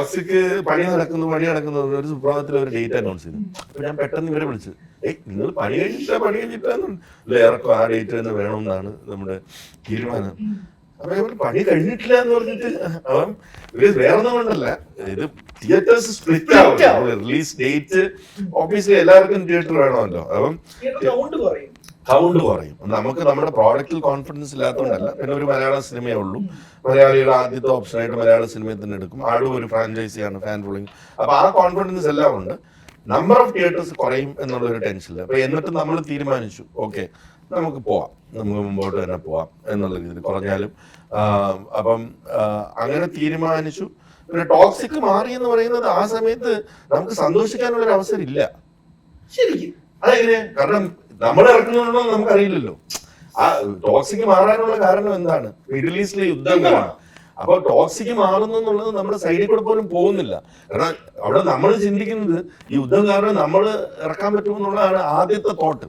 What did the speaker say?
Toxic പണി നടക്കുന്നു ഒരു സുപ്രഭാതത്തിൽ ഒരു ഡേറ്റ് അനൗൺസ് ചെയ്തു. അപ്പൊ ഞാൻ പെട്ടെന്ന് ഇവരെ വിളിച്ചു, നിങ്ങൾ പണി കഴിഞ്ഞിട്ടാന്ന് ഇറക്കും, ആ ഡേറ്റ് തന്നെ വേണമെന്നാണ് നമ്മുടെ തീരുമാനം. അപ്പൊ പണി കഴിഞ്ഞിട്ടില്ല എന്ന് പറഞ്ഞിട്ട് അവൻ വേറെ ഒന്നും കൊണ്ടല്ല, ഇത് തിയേറ്റേഴ്സ് സ്പ്ലിറ്റ് ആവും. റിലീസ് ഡേറ്റ് ഓബിയസ്ലി എല്ലാവർക്കും തിയേറ്റർ വേണമല്ലോ, അപ്പം കൗണ്ട് കുറയും. നമുക്ക് നമ്മുടെ പ്രോഡക്റ്റിൽ കോൺഫിഡൻസ് ഇല്ലാത്തതുകൊണ്ടല്ല, പിന്നെ ഒരു മലയാള സിനിമയേ ഉള്ളൂ, മലയാളിയുടെ ആദ്യത്തെ ഓപ്ഷനായിട്ട് മലയാള സിനിമയിൽ തന്നെ എടുക്കും. ആടും ഒരു ഫ്രാഞ്ചൈസിയാണ്, ഫാൻ ഫോളോയിങ്. അപ്പൊ ആ കോൺഫിഡൻസ് എല്ലാം ഉണ്ട്. നമ്പർ ഓഫ് തിയേറ്റേഴ്സ് കുറയും എന്നുള്ളൊരു ടെൻഷനില്ല. അപ്പൊ എന്നിട്ട് നമ്മൾ തീരുമാനിച്ചു, ഓക്കെ നമുക്ക് പോവാം, നമുക്ക് മുമ്പോട്ട് തന്നെ പോവാം എന്നുള്ള രീതിയിൽ കുറഞ്ഞാലും. അപ്പം അങ്ങനെ തീരുമാനിച്ചു. പിന്നെ ടോക്സിക് മാറി എന്ന് പറയുന്നത് ആ സമയത്ത് നമുക്ക് സന്തോഷിക്കാനുള്ളൊരു അവസരം ഇല്ല ശരിക്കും. അതെങ്ങനെ? കാരണം നമ്മൾ ഇറക്കുന്നുണ്ടോ നമുക്കറിയില്ലല്ലോ. ആ ടോക്സിക് മാറാനുള്ള കാരണം എന്താണ്? മിഡിൽ ഈസ്റ്റിലെ യുദ്ധങ്ങളാണ്. അപ്പൊ ടോക്സിക് മാറുന്നു എന്നുള്ളത് നമ്മുടെ സൈഡിൽ കൂടെ പോലും പോകുന്നില്ല. കാരണം അവിടെ നമ്മൾ ചിന്തിക്കുന്നത് ഈ യുദ്ധം കാരണം നമ്മൾ ഇറക്കാൻ പറ്റുമെന്നുള്ളതാണ് ആദ്യത്തെ തോട്ട്.